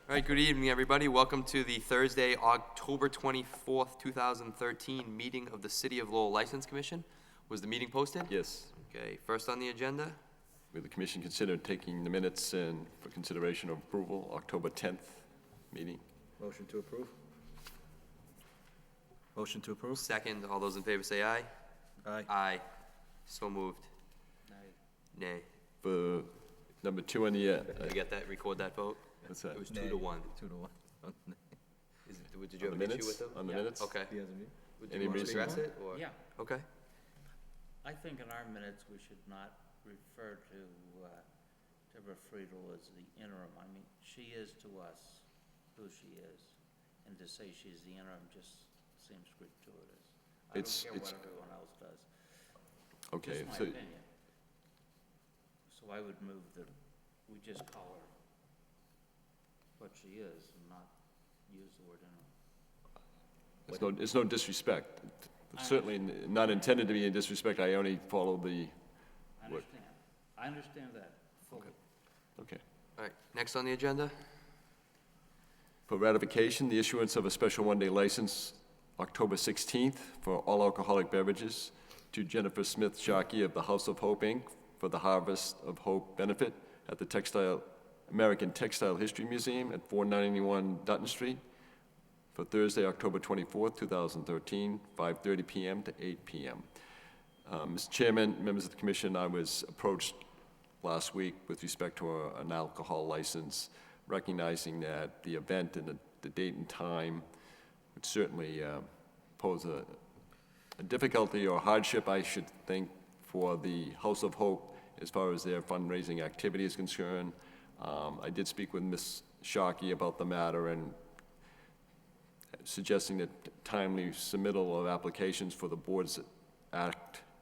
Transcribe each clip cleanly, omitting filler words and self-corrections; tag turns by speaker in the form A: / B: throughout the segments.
A: All right, good evening, everybody. Welcome to the Thursday, October 24th, 2013 meeting of the City of Lowell License Commission. Was the meeting posted?
B: Yes.
A: Okay, first on the agenda.
B: Will the commission consider taking the minutes in for consideration of approval, October 10th meeting?
C: Motion to approve. Motion to approve.
A: Second, all those in favor say aye.
C: Aye.
A: Aye. So moved. Nay.
B: For number 2 on the,
A: Did you get that? Record that vote?
B: what's that?
A: It was 2 to 1.
C: 2 to 1.
A: Did you have
B: On
A: an
B: the
A: issue
B: minutes?
A: with them?
B: On the
D: Yeah.
B: minutes?
A: Okay.
C: He has a meeting?
A: Would
B: Any
A: you want to
B: reason
A: address
B: why?
A: it, or?
D: Yeah,
A: Okay.
D: I think in our minutes, we should not refer to Deborah Friedel as the interim. I mean, she is to us who she is, and to say she's the interim just seems gratuitous. I don't care what everyone else does.
B: Okay,
D: Just my
B: so,
D: opinion. So I would move that we just call her what she is and not use the word interim.
B: it's no disrespect. Certainly not intended to be a disrespect, I only follow the,
D: I understand. I understand that fully.
B: okay.
A: All right, next on the agenda.
B: For ratification, the issuance of a special one-day license, October 16th, for all alcoholic beverages to Jennifer Smith-Sharkey of the House of Hope, Inc., for the Harvest of Hope benefit at the American Textile History Museum at 491 Dutton Street for Thursday, October 24th, 2013, 5:30 p.m. to 8 p.m. Mr. Chairman, members of the commission, I was approached last week with respect to an alcohol license, recognizing that the event and the date and time would certainly pose a difficulty or hardship, I should think, for the House of Hope as far as their fundraising activity is concerned. I did speak with Ms. Sharkey about the matter and suggesting that timely submittal of applications for the board's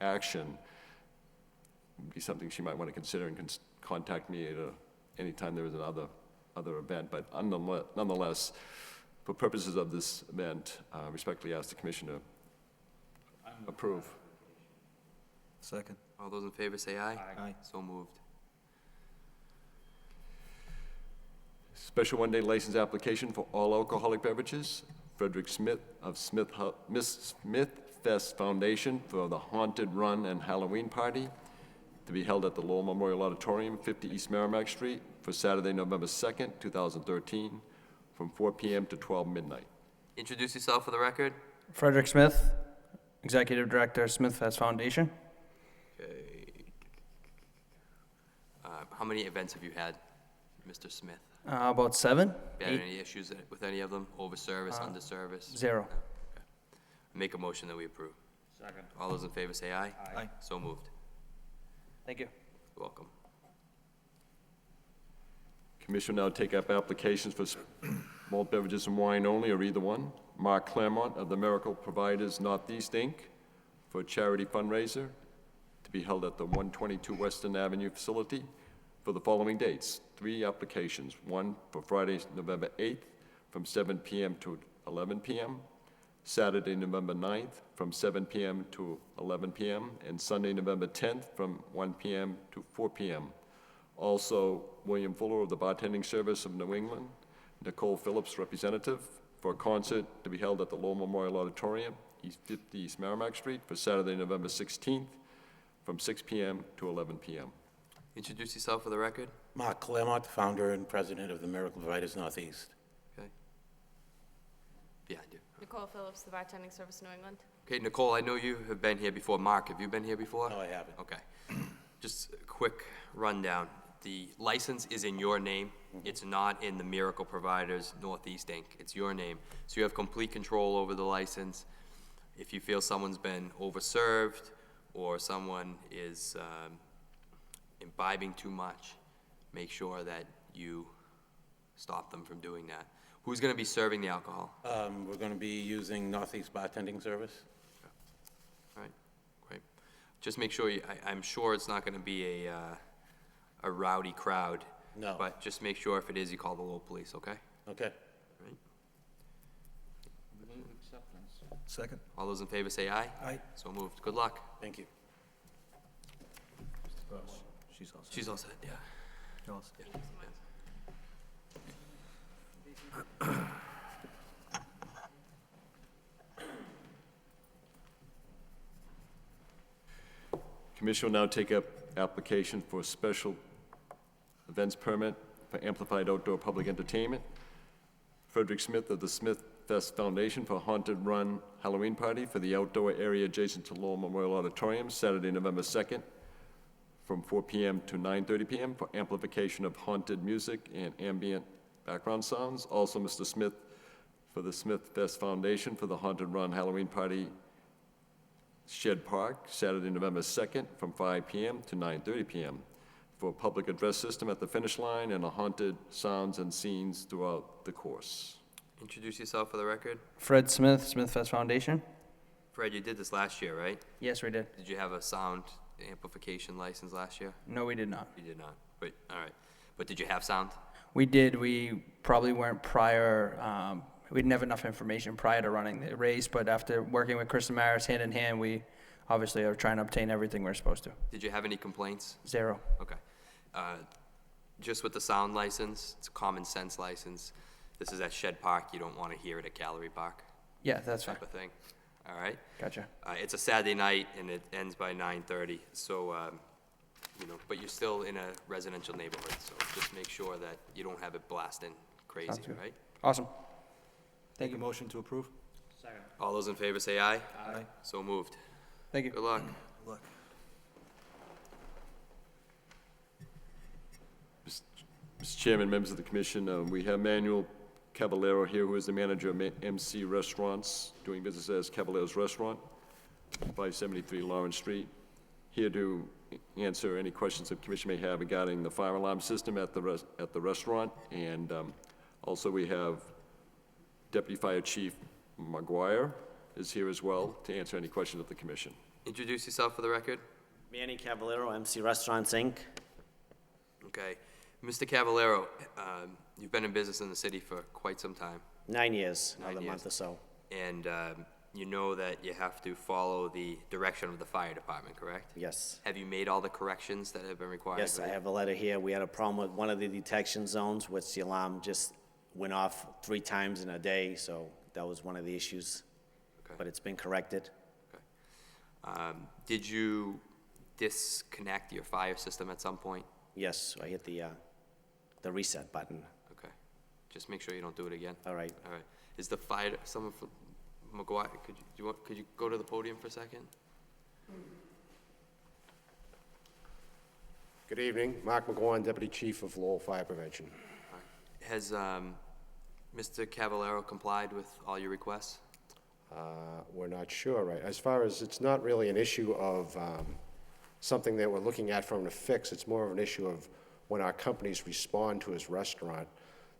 B: action would be something she might want to consider and contact me at any time there is another event. But nonetheless, for purposes of this event, respectfully ask the commission to approve.
C: Second.
A: All those in favor say aye.
C: Aye.
A: So moved.
B: Special one-day license application for all alcoholic beverages. Frederick Smith of Miss Smith Fest Foundation for the Haunted Run and Halloween Party to be held at the Lowell Memorial Auditorium, 50 East Merrimack Street, for Saturday, November 2nd, 2013, from 4 p.m. to 12 midnight.
A: Introduce yourself for the record.
E: Frederick Smith, Executive Director, Smith Fest Foundation.
A: Okay. How many events have you had, Mr. Smith?
E: About 7,
A: Have you had
E: 8,
A: any issues with any of them? Over-service, under-service?
E: 0.
A: Make a motion that we approve.
D: Second.
A: All those in favor say aye.
C: Aye.
A: So moved.
E: Thank you.
A: You're welcome.
B: Commission will now take up applications for malt beverages and wine only, or either one. Mark Claremont of the Miracle Providers Northeast, Inc., for a charity fundraiser to be held at the 122 Western Avenue facility for the following dates. 3 applications, one for Friday, November 8th, from 7 p.m. to 11 p.m., Saturday, November 9th, from 7 p.m. to 11 p.m., and Sunday, November 10th, from 1 p.m. to 4 p.m. Also, William Fuller of the Bartending Service of New England, Nicole Phillips, representative, for a concert to be held at the Lowell Memorial Auditorium, East 50 East Merrimack Street, for Saturday, November 16th, from 6 p.m. to 11 p.m.
A: Introduce yourself for the record.
F: Mark Claremont, founder and president of the Miracle Providers Northeast.
A: Okay. Yeah, I do.
G: Nicole Phillips, the Bartending Service, New England.
A: Okay, Nicole, I know you have been here before. Mark, have you been here before?
F: No, I haven't.
A: Okay. Just a quick rundown. The license is in your name. It's not in the Miracle Providers Northeast, Inc. It's your name. So you have complete control over the license. If you feel someone's been overserved or someone is imbibing too much, make sure that you stop them from doing that. Who's going to be serving the alcohol?
F: We're going to be using Northeast Bartending Service.
A: All right, great. Just make sure I'm sure it's not going to be a rowdy crowd.
F: No.
A: But just make sure if it is, you call the Lowell police, okay?
F: Okay.
A: Right.
D: Move acceptance.
C: Second.
A: All those in favor say aye.
C: Aye.
A: So moved. Good luck.
F: Thank you.
C: She's all set.
A: She's all set, yeah.
C: All set.
A: Yeah.
B: Commission will now take up application for a special events permit for amplified outdoor public entertainment. Frederick Smith of the Smith Fest Foundation for Haunted Run Halloween Party for the outdoor area adjacent to Lowell Memorial Auditorium, Saturday, November 2nd, from 4 p.m. to 9:30 p.m. for amplification of haunted music and ambient background sounds. Also, Mr. Smith for the Smith Fest Foundation for the Haunted Run Halloween Party, Shed Park, Saturday, November 2nd, from 5 p.m. to 9:30 p.m. for a public address system at the finish line and a haunted sounds and scenes throughout the course.
A: Introduce yourself for the record.
E: Fred Smith, Smith Fest Foundation.
A: Fred, you did this last year, right?
E: Yes, we did.
A: Did you have a sound amplification license last year?
E: No, we did not.
A: You did not, but, all right. But did you have sound?
E: We did. We probably weren't prior, we didn't have enough information prior to running the race, but after working with Chris and Maris hand in hand, we obviously are trying to obtain everything we're supposed to.
A: Did you have any complaints?
E: 0.
A: Okay. Just with the sound license, it's a common sense license. This is at Shed Park, you don't want to hear it at Gallery Park,
E: Yeah, that's fine.
A: type of thing. All right?
E: Gotcha.
A: It's a Saturday night and it ends by 9:30, so, but you're still in a residential neighborhood, so just make sure that you don't have it blasting crazy,
E: Sounds good.
A: right?
E: Awesome.
C: Make a motion to approve?
D: Second.
A: All those in favor say aye.
C: Aye.
A: So moved.
E: Thank you.
A: Good luck.
C: Look.
B: Mr. Chairman, members of the commission, we have Manuel Caballero here, who is the manager of MC Restaurants, doing business as Caballero's Restaurant, 573 Lawrence Street, here to answer any questions the commission may have regarding the fire alarm system at the restaurant. And also we have Deputy Fire Chief McGuire is here as well to answer any questions of the commission.
A: Introduce yourself for the record.
H: Manny Cavallero, MC Restaurants, Inc.
A: Okay. Mr. Caballero, you've been in business in the city for quite some time,
H: 9 years,
A: 9
H: another month
A: years.
H: or so.
A: and you know that you have to follow the direction of the fire department, correct?
H: Yes.
A: Have you made all the corrections that have been required?
H: Yes, I have a letter here. We had a problem with one of the detection zones, which the alarm just went off 3 times in a day, so that was one of the issues.
A: Okay.
H: But it's been corrected.
A: Did you disconnect your fire system at some point?
H: Yes, I hit the reset button.
A: Okay. Just make sure you don't do it again.
H: All right.
A: All right. Is the fire, someone from McGuire, could you go to the podium for a second?
I: Good evening, Mark McGuire, Deputy Chief of Lowell Fire Prevention.
A: All right. Has Mr. Cavallero complied with all your requests?
I: We're not sure, right? As far as, it's not really an issue of something that we're looking at from a fix, it's more of an issue of when our companies respond to his restaurant,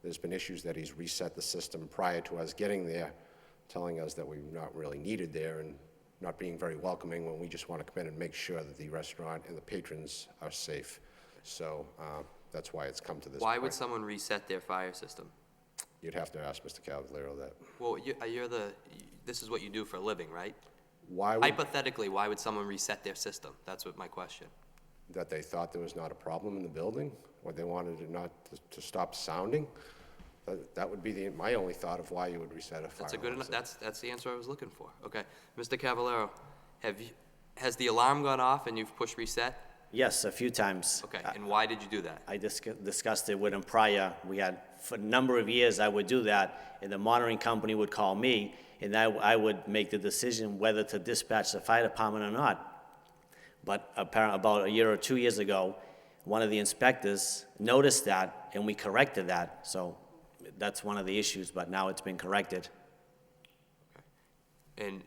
I: there's been issues that he's reset the system prior to us getting there, telling us that we're not really needed there and not being very welcoming when we just want to come in and make sure that the restaurant and the patrons are safe. So that's why it's come to this
A: Why
I: point.
A: would someone reset their fire system?
I: You'd have to ask Mr. Cavallero that.
A: Well, this is what you do for a living, right?
I: Why would,
A: Hypothetically, why would someone reset their system? That's what my question.
I: that they thought there was not a problem in the building, or they wanted it not to stop sounding? That would be my only thought of why you would reset a fire
A: That's a good
I: alarm
A: enough,
I: system.
A: that's the answer I was looking for. Okay. Mr. Cavallero, has the alarm gone off and you've pushed reset?
H: Yes, a few times.
A: Okay, and why did you do that?
H: I discussed it with him prior. We had, for a number of years, I would do that, and the monitoring company would call me, and I would make the decision whether to dispatch the fire department or not. But apparently, about a year or 2 years ago, one of the inspectors noticed that, and we corrected that. So that's one of the issues, but now it's been corrected.
A: And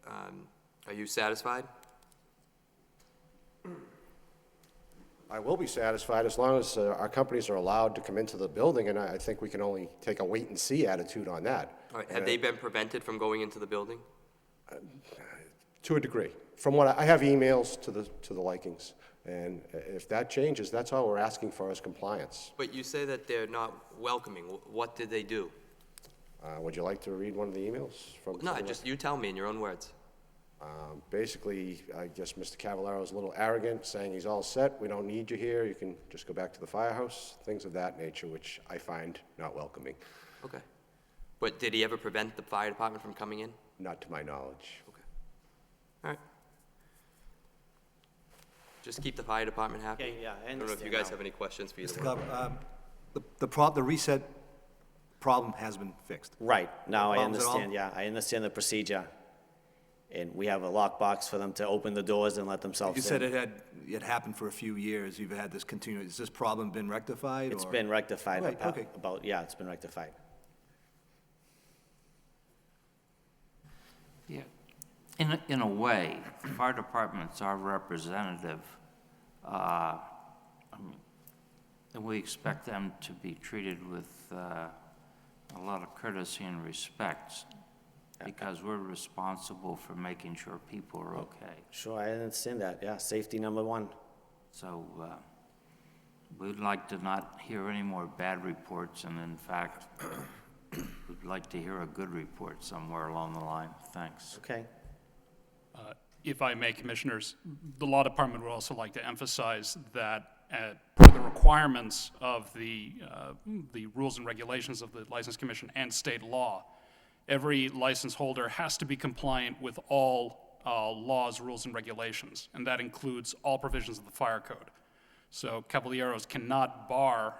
A: are you satisfied?
I: I will be satisfied as long as our companies are allowed to come into the building, and I think we can only take a wait-and-see attitude on that.
A: All right, have they been prevented from going into the building?
I: To a degree. From what I have emails to the likings, and if that changes, that's all we're asking for is compliance.
A: But you say that they're not welcoming. What did they do?
I: Would you like to read one of the emails from?
A: No, just you tell me in your own words.
I: Basically, I guess Mr. Cavallaro is a little arrogant, saying he's all set, we don't need you here, you can just go back to the firehouse, things of that nature, which I find not welcoming,
A: Okay. But did he ever prevent the fire department from coming in?
I: not to my knowledge.
A: Okay. All right. Just keep the fire department happy.
H: Okay, yeah, I
A: I don't know if you
H: understand
A: guys
H: now.
A: have any questions for either
C: Mr.
A: one.
C: Glover, the reset problem has been fixed.
H: Right, now I
C: Problems at all?
H: understand, yeah, I understand the procedure. And we have a lockbox for them to open the doors and let themselves in.
C: You said it happened for a few years, you've had this continuous, has this problem been rectified?
H: It's
C: or-
H: been rectified
C: Right, okay.
H: yeah, it's been rectified.
D: Yeah, in a way, fire departments are representative. And we expect them to be treated with a lot of courtesy and respect, because we're responsible for making sure people are okay.
H: Sure, I understand that, yeah, safety number one.
D: So we'd like to not hear any more bad reports, and in fact, we'd like to hear a good report somewhere along the line. Thanks.
H: Okay,
J: If I may, Commissioners, the Law Department would also like to emphasize that per the requirements of the rules and regulations of the License Commission and state law, every license holder has to be compliant with all laws, rules, and regulations, and that includes all provisions of the fire code. So Caballeros cannot bar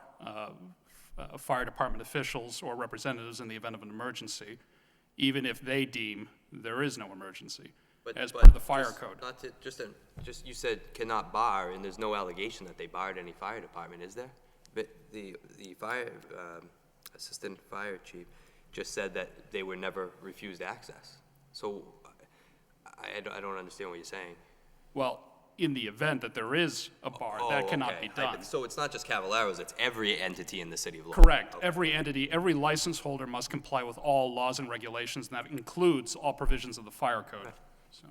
J: fire department officials or representatives in the event of an emergency, even if they deem there is no emergency, as per the fire
A: just
J: code.
A: Not to, just, you said cannot bar, and there's no allegation that they barred any fire department, is there? But the fire, assistant fire chief just said that they were never refused access. So I don't understand what you're saying.
J: Well, in the event that there is a bar, that cannot be done.
A: So it's not just Cavalleros, it's every entity in the city of Lowell.
J: Correct.
A: Okay.
J: Every entity, every license holder must comply with all laws and regulations, and that includes all provisions of the fire code. So,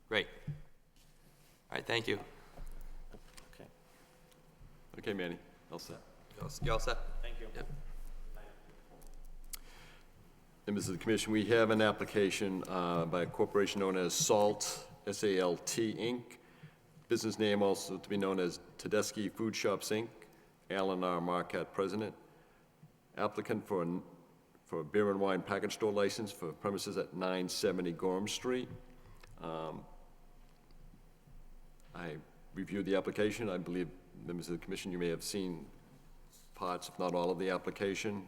A: Great. All right, thank you.
H: okay.
B: Okay, Manny, all set.
A: You all set?
H: Thank you.
A: Yep.
B: Members of the commission, we have an application by a corporation known as SALT, S-A-L-T, Inc., business name also to be known as Tedeschi Food Shops, Inc., Alan R. Marquardt, president. Applicant for a beer and wine package store license for premises at 970 Gorham Street. I reviewed the application. I believe, members of the commission, you may have seen parts, if not all of the application,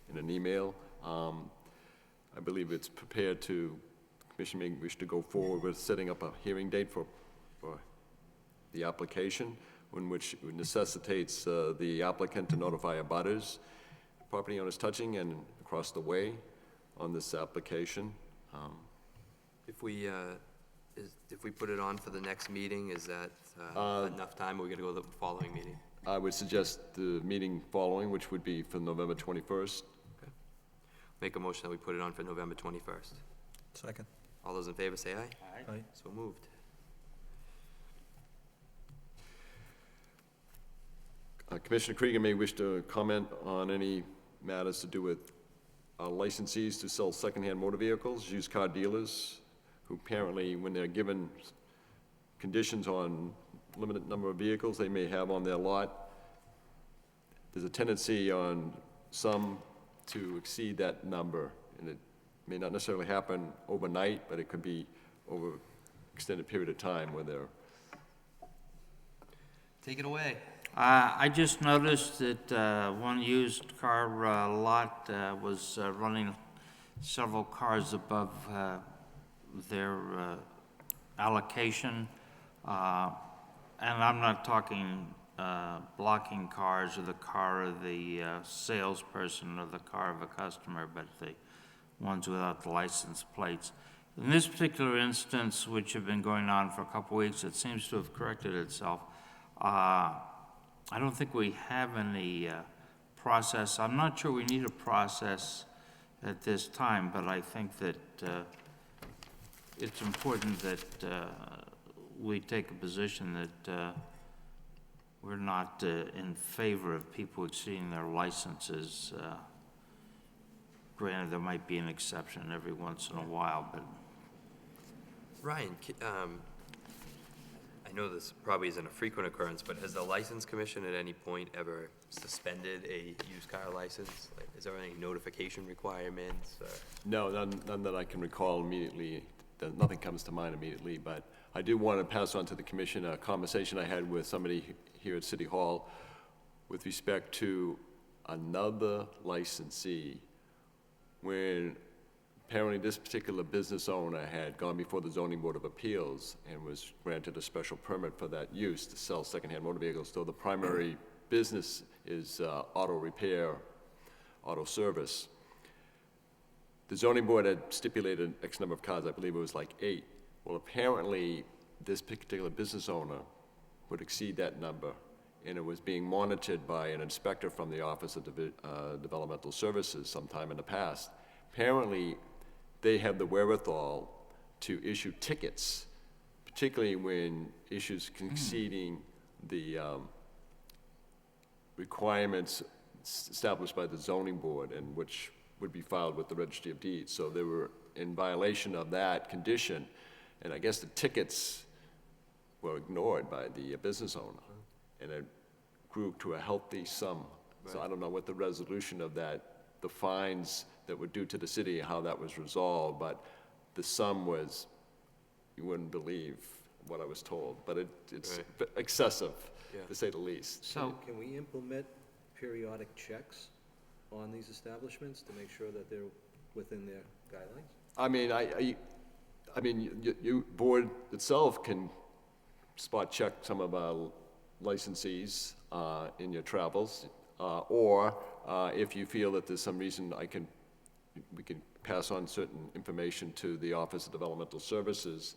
B: in an email. I believe it's prepared to, the commission may wish to go forward with setting up a hearing date for the application, in which it necessitates the applicant to notify abutters, property owners touching and across the way on this application.
A: If we put it on for the next meeting, is that enough time, or we gotta go to the following meeting?
B: I would suggest the meeting following, which would be for November 21st.
A: Okay. Make a motion that we put it on for November 21st.
C: Second.
A: All those in favor say aye.
C: Aye.
A: So moved.
B: Commissioner Krieger may wish to comment on any matters to do with licensees to sell secondhand motor vehicles, used car dealers, who apparently, when they're given conditions on limited number of vehicles they may have on their lot, there's a tendency on some to exceed that number, and it may not necessarily happen overnight, but it could be over extended period of time where they're.
A: Take it away.
D: I just noticed that one used car lot was running several cars above their allocation. And I'm not talking blocking cars or the car of the salesperson or the car of a customer, but the ones without the license plates. In this particular instance, which have been going on for a couple weeks, it seems to have corrected itself. I don't think we have any process. I'm not sure we need a process at this time, but I think that it's important that we take a position that we're not in favor of people exceeding their licenses. Granted, there might be an exception every once in a while, but
A: Ryan, I know this probably isn't a frequent occurrence, but has the License Commission at any point ever suspended a used car license? Like, is there any notification requirements?
B: No, none that I can recall immediately. Nothing comes to mind immediately, but I do want to pass on to the commission a conversation I had with somebody here at City Hall with respect to another licensee when apparently this particular business owner had gone before the Zoning Board of Appeals and was granted a special permit for that use to sell secondhand motor vehicles. So the primary business is auto repair, auto service. The zoning board had stipulated X number of cars, I believe it was like 8. Well, apparently, this particular business owner would exceed that number, and it was being monitored by an inspector from the Office of Developmental Services sometime in the past. Apparently, they have the wherewithal to issue tickets, particularly when issues exceeding the requirements established by the zoning board, and which would be filed with the Registry of Deeds. So they were in violation of that condition, and I guess the tickets were ignored by the business owner, and it grew to a healthy sum. So I don't know what the resolution of that, the fines that were due to the city, how that was resolved, but the sum was, you wouldn't believe what I was told, but it's excessive, to say the least.
D: So,
C: Can we implement periodic checks on these establishments to make sure that they're within their guidelines?
B: I mean, you board itself can spot check some of our licensees in your travels, or if you feel that there's some reason we can pass on certain information to the Office of Developmental Services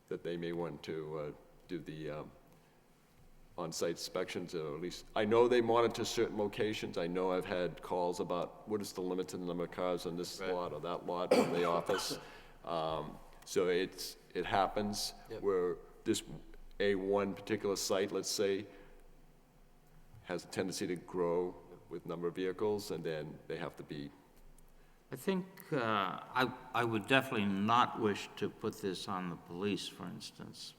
B: that they may want to do the on-site inspections, or at least, I know they monitor certain locations. I know I've had calls about what is the limit to the number of cars on this lot or that lot from the office. So it happens where this one particular site, let's say, has a tendency to grow with number of vehicles, and then they have to be.
D: I think I would definitely not wish to put this on the police, for instance,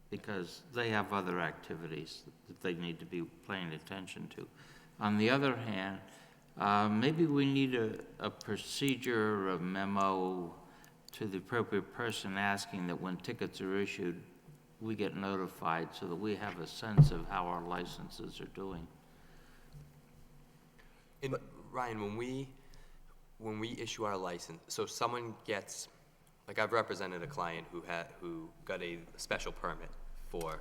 D: because they have other activities that they need to be paying attention to. On the other hand, maybe we need a procedure, a memo to the appropriate person asking that when tickets are issued, we get notified so that we have a sense of how our licenses are doing.
A: And Ryan, when we issue our license, so someone gets, like I've represented a client who got a special permit for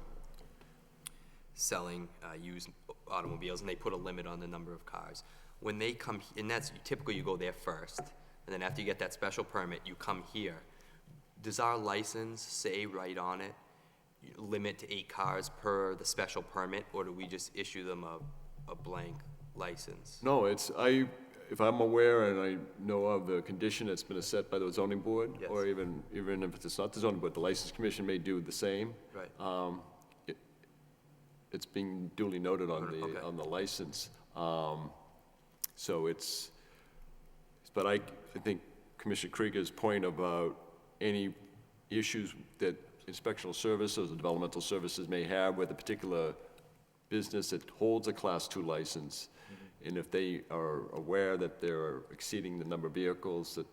A: selling used automobiles, and they put a limit on the number of cars. When they come, and that's typically you go there first, and then after you get that special permit, you come here. Does our license say right on it, limit to 8 cars per the special permit, or do we just issue them a blank license?
B: No, if I'm aware and I know of the condition that's been set by the zoning board,
A: Yes.
B: or even if it's not the zoning board, the license commission may do the same.
A: Right.
B: It's being duly noted on
A: Okay.
B: the license. So but I think Commissioner Krieger's point about any issues that inspectional services or developmental services may have with a particular business that holds a Class 2 license, and if they are aware that they're exceeding the number of vehicles that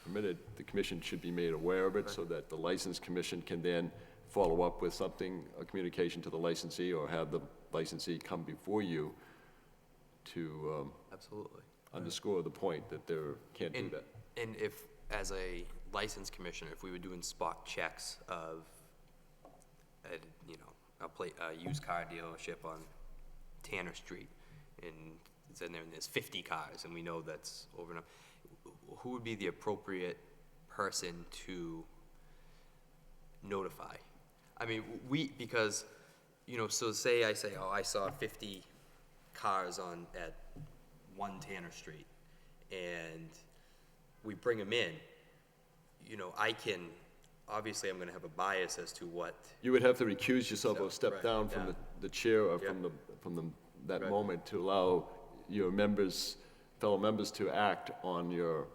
B: permitted, the commission should be made aware of it, so that the license commission can then follow up with something, a communication to the licensee, or have the licensee come before you to
A: Absolutely.
B: underscore the point that they can't do that.
A: And if, as a license commissioner, if we were doing spot checks of, a used car dealership on Tanner Street, and it's in there, and there's 50 cars, and we know that's over enough, who would be the appropriate person to notify? I mean, because, so say I say, I saw 50 cars at 1 Tanner Street, and we bring them in, obviously I'm gonna have a bias as to what.
B: You would have to recuse yourself or step
A: Right,
B: down from the chair or from that
A: Right.
B: moment to allow your fellow members to act on your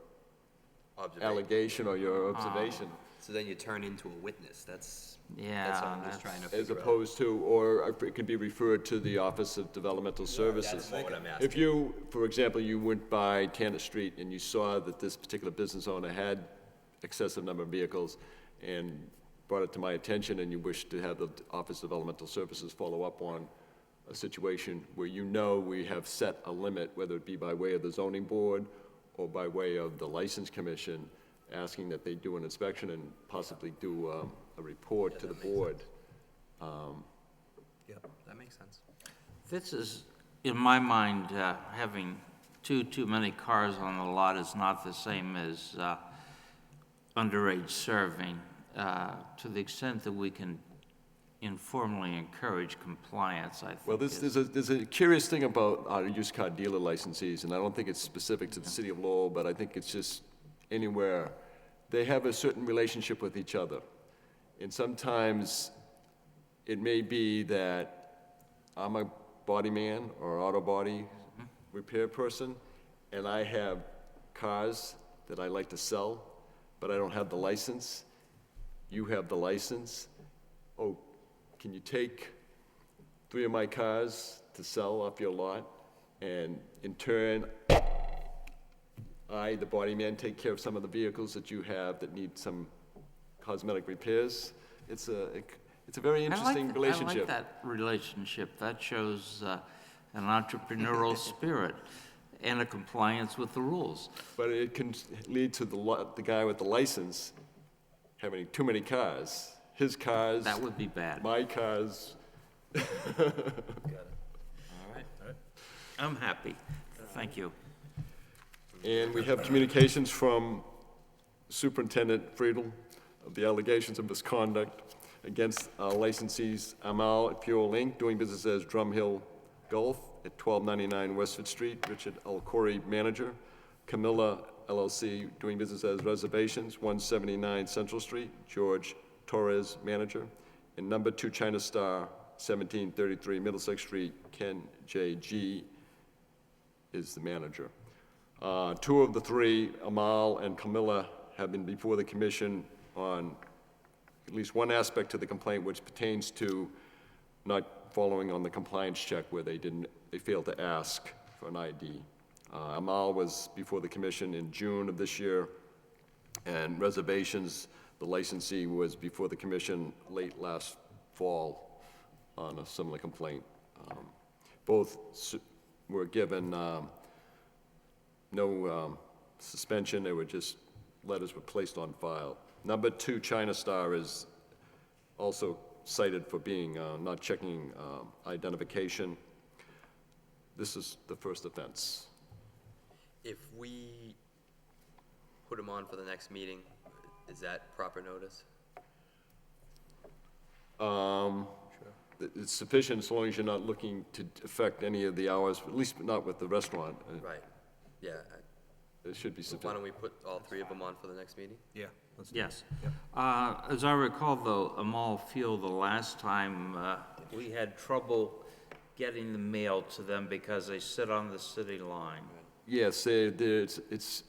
A: Observation.
B: allegation or your observation.
A: So then you turn into a witness, that's all
D: Yeah,
A: I'm just trying to
B: As
A: figure out.
B: opposed to, or it could be referred to the Office of Developmental Services.
A: That's more what I'm asking.
B: If you, for example, you went by Tanner Street and you saw that this particular business owner had excessive number of vehicles and brought it to my attention, and you wish to have the Office of Developmental Services follow up on a situation where you know we have set a limit, whether it be by way of the zoning board or by way of the license commission, asking that they do an inspection and possibly do a report to the board.
A: Yep, that makes sense.
D: This is, in my mind, having too many cars on the lot is not the same as underage serving. To the extent that we can informally encourage compliance, I think.
B: Well, there's a curious thing about our used car dealer licensees, and I don't think it's specific to the city of Lowell, but I think it's just anywhere. They have a certain relationship with each other. And sometimes it may be that I'm a body man or auto body repair person, and I have cars that I like to sell, but I don't have the license. You have the license. Oh, can you take 3 of my cars to sell off your lot? And in turn, I, the body man, take care of some of the vehicles that you have that need some cosmetic repairs. It's a very interesting relationship.
D: I like that relationship. That shows an entrepreneurial spirit and a compliance with the rules.
B: But it can lead to the guy with the license having too many cars. His cars,
D: That would be bad.
B: my cars.
A: All right.
D: I'm happy. Thank you.
B: And we have communications from Superintendent Friedel of the allegations of misconduct against our licensees Amal at Pure Link, doing business as Drum Hill Golf at 1299 Westford Street, Richard L. Corey, manager. Camilla LLC, doing business as Reservations, 179 Central Street, George Torres, manager. And number 2 China Star, 1733 Middlesex Street, Ken J. G. is the manager. 2 of the 3, Amal and Camilla, have been before the commission on at least one aspect of the complaint, which pertains to not following on the compliance check where they failed to ask for an ID. Amal was before the commission in June of this year, and Reservations, the licensee, was before the commission late last fall on a similar complaint. Both were given no suspension, they were just, letters were placed on file. Number 2 China Star is also cited for being, not checking identification. This is the first offense.
A: If we put him on for the next meeting, is that proper notice?
B: It's sufficient as long as you're not looking to affect any of the hours, at least not with the restaurant.
A: Right, yeah.
B: It should be
A: Why
B: sufficient.
A: don't we put all 3 of them on for the next meeting?
C: Yeah, let's do it.
D: Yes. As I recall, though, Amal Field, the last time, we had trouble getting the mail to them because they sit on the city line.
B: Yes, it's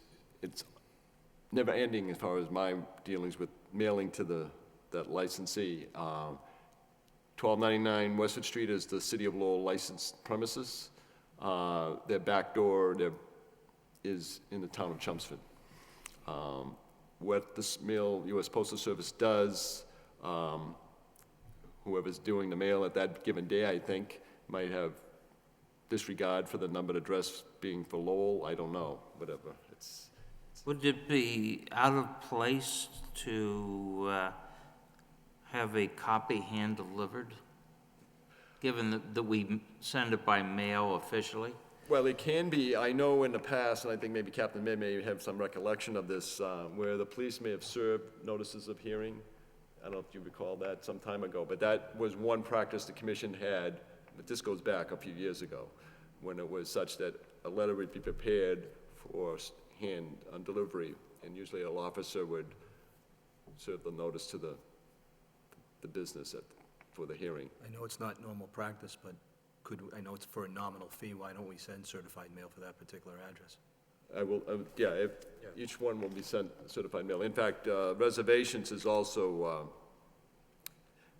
B: never ending as far as my dealings with mailing to that licensee. 1299 Westford Street is the City of Lowell licensed premises. Their back door is in the town of Chelmsford. What this mail, U.S. Postal Service does, whoever's doing the mail at that given day, I think, might have disregard for the numbered address being for Lowell, I don't know, whatever.
D: Would it be out of place to have a copy hand-delivered, given that we send it by mail officially?
B: Well, it can be. I know in the past, and I think maybe Captain may have some recollection of this, where the police may have served notices of hearing. I don't know if you recall that some time ago, but that was one practice the commission had, but this goes back a few years ago, when it was such that a letter would be prepared for hand delivery, and usually an officer would serve the notice to the business for the hearing.
C: I know it's not normal practice, but I know it's for a nominal fee, why don't we send certified mail for that particular address?
B: I will, yeah, each one will be sent certified mail. In fact, reservations is also,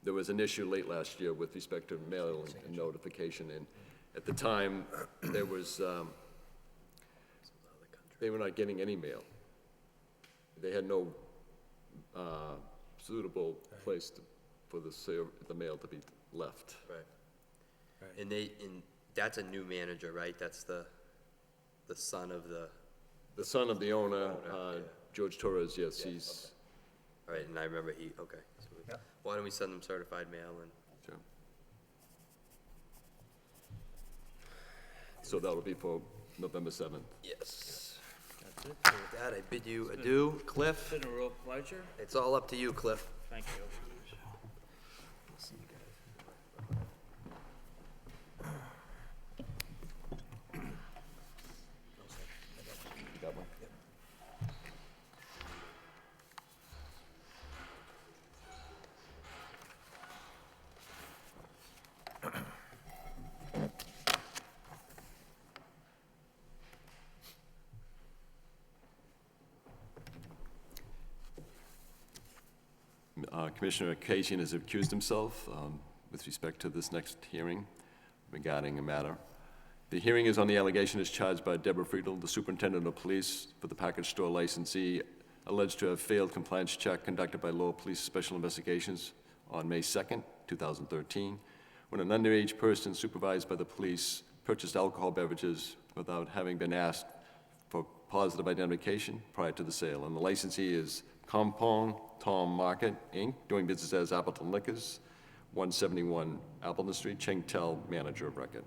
B: there was an issue late last year with respect to mail and notification, and at the time, there was, they were not getting any mail. They had no suitable place for the mail to be left.
A: Right. And that's a new manager, right? That's the son of the,
B: The son of the owner,
A: yeah.
B: George Torres, yes, he's,
A: all right, and I remember okay. So why don't we send them certified mail and?
B: sure. So that'll be for November 7th.
A: Yes. That's it. So with that, I bid you adieu. Cliff,
D: It's been a real pleasure.
A: it's all up to you, Cliff.
D: Thank you.
B: You got one? Commissioner Kasian has accused himself with respect to this next hearing regarding a matter. The hearing is on the allegation as charged by Deborah Friedel, the superintendent of police for the package store licensee, alleged to have failed compliance check conducted by Lowell Police Special Investigations on May 2nd, 2013, when an underage person supervised by the police purchased alcohol beverages without having been asked for positive identification prior to the sale. And the licensee is Compound Tom Market, Inc., doing business as Appleton Liquors, 171 Appleton Street, Cheng Tel, manager of record.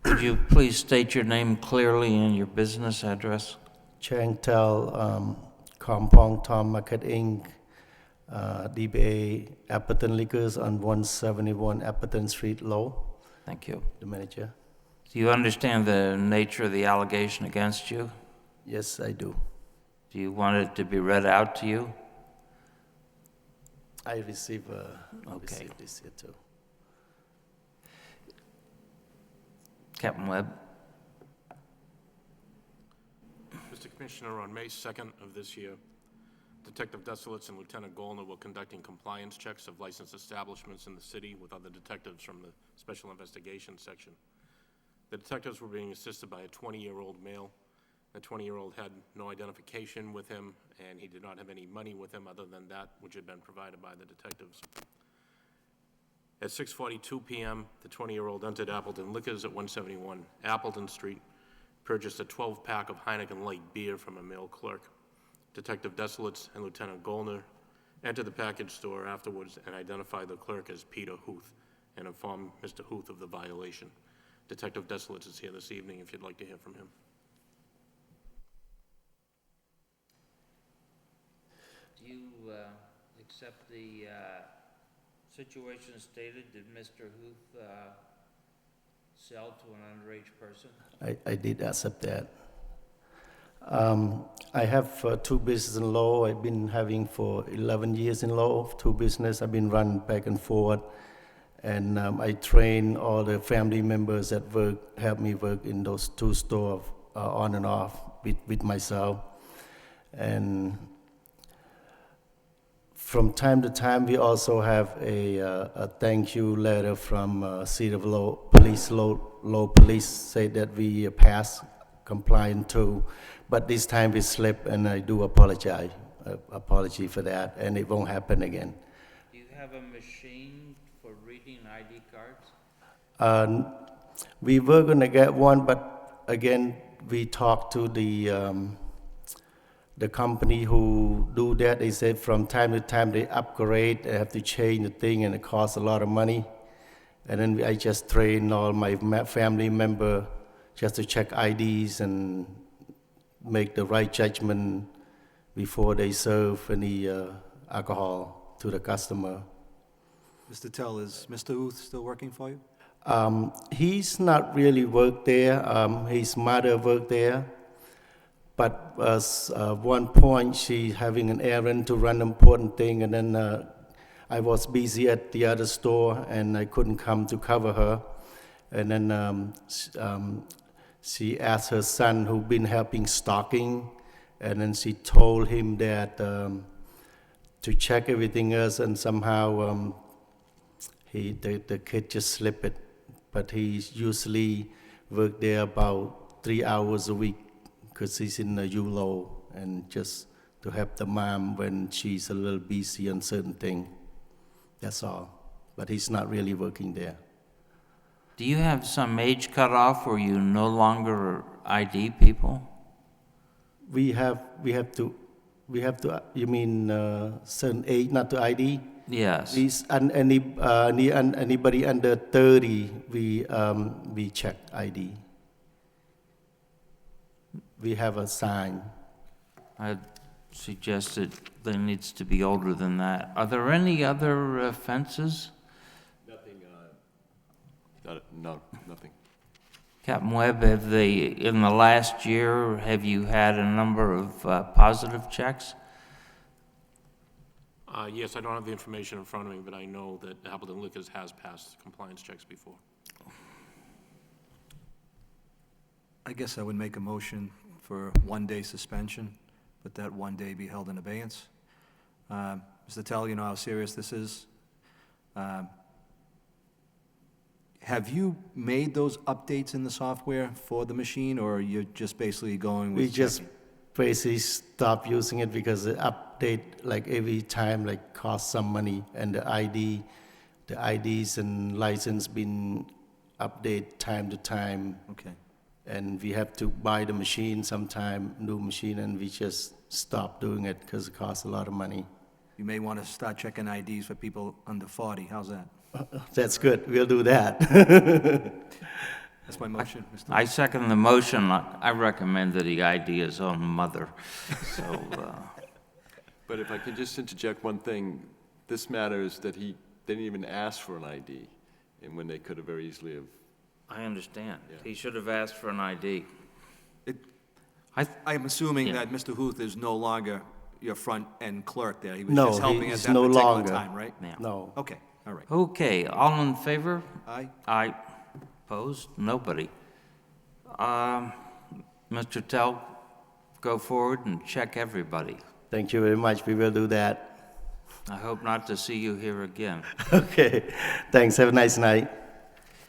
D: Could you please state your name clearly and your business address?
K: Cheng Tel, Compound Tom Market Inc., DBA Appleton Liquors on 171 Appleton Street, Lowell,
D: Thank you.
K: the manager.
D: Do you understand the nature of the allegation against you?
K: Yes, I do.
D: Do you want it to be read out to you?
K: I receive
D: Okay.
K: this here too.
D: Captain Webb?
F: Mr. Commissioner, on May 2nd of this year, Detective Desolitz and Lieutenant Golner were conducting compliance checks of licensed establishments in the city with other detectives from the Special Investigations Section. The detectives were being assisted by a 20-year-old male. The 20-year-old had no identification with him, and he did not have any money with him other than that which had been provided by the detectives. At 6:42 p.m., the 20-year-old entered Appleton Liquors at 171 Appleton Street, purchased a 12-pack of Heineken Light beer from a male clerk. Detective Desolitz and Lieutenant Golner entered the package store afterwards and identified the clerk as Peter Huth and informed Mr. Huth of the violation. Detective Desolitz is here this evening if you'd like to hear from him.
D: Do you accept the situation stated? Did Mr. Huth sell to an underage person?
K: I did accept that. I have two businesses in Lowell. I've been having for 11 years in Lowell, two businesses. I've been running back and forth. And I train all the family members that help me work in those two stores on and off with myself. And from time to time, we also have a thank you letter from City of Lowell Police. Lowell Police say that we pass compliant too, but this time we slipped, and I do apologize. Apology for that, and it won't happen again.
D: Do you have a machine for reading ID cards?
K: We were going to get one, but again, we talked to the company who do that. They said from time to time they upgrade, they have to change the thing, and it costs a lot of money. And then I just train all my family member just to check IDs and make the right judgment before they serve any alcohol to the customer.
C: Mr. Tell, is Mr. Huth still working for you?
K: He's not really worked there. His mother worked there. But one point, she having an errand to run an important thing, and then I was busy at the other store, and I couldn't come to cover her. And then she asked her son who been helping stocking, and then she told him that to check everything else, and somehow the kid just slipped it. But he usually work there about 3 hours a week because he's in the ULO, and just to help the mom when she's a little busy on certain thing. That's all. But he's not really working there.
D: Do you have some age cutoff where you no longer ID people?
K: We have to, you mean certain age not to ID?
D: Yes.
K: Anybody under 30, we check ID. We have a sign.
D: I suggested there needs to be older than that. Are there any other offenses?
B: No, nothing.
D: Captain Webb, in the last year, have you had a number of positive checks?
F: Yes, I don't have the information in front of me, but I know that Appleton Liquors has passed compliance checks before.
C: I guess I would make a motion for 1-day suspension, but that 1 day be held in abeyance. Mr. Tell, you know how serious this is. Have you made those updates in the software for the machine, or you're just basically going with
K: We just
C: checking?
K: basically stop using it because the update, like every time, like costs some money, and the IDs and license been update time to time.
C: Okay.
K: And we have to buy the machine sometime, new machine, and we just stop doing it because it costs a lot of money.
C: You may want to start checking IDs for people under 40. How's that?
K: That's good, we'll do that.
C: That's my motion, Mr.
D: I second the motion. I recommend that he ID his own mother. So,
B: But if I could just interject one thing, this matters that he didn't even ask for an ID, and when they could have very easily have.
D: I understand. He should have asked for an ID.
C: I'm assuming
D: Yeah.
C: that Mr. Huth is no longer your front-end clerk there. He was
K: No,
C: just helping
K: he's
C: at that
K: no
C: particular
K: longer.
C: time, right?
D: Yeah.
K: No.
C: Okay, all right.
D: Okay, all in favor?
C: Aye.
D: Aye. Opposed? Nobody. Mr. Tell, go forward and check everybody.
K: Thank you very much, we will do that.
D: I hope not to see you here again.
K: Okay, thanks, have a nice night.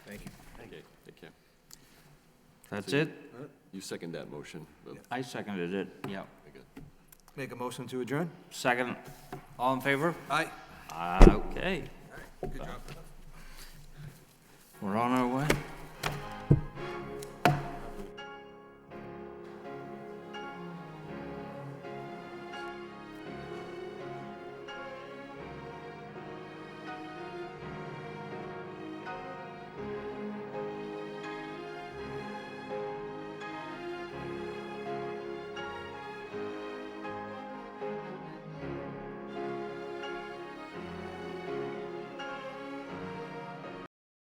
C: Thank you.
B: Okay, take care.
D: That's it?
B: You second that motion.
D: I seconded it, yeah.
B: Very good.
C: Make a motion to adjourn?
D: Second, all in favor?
C: Aye.
D: Okay.
C: Good job.
D: We're on our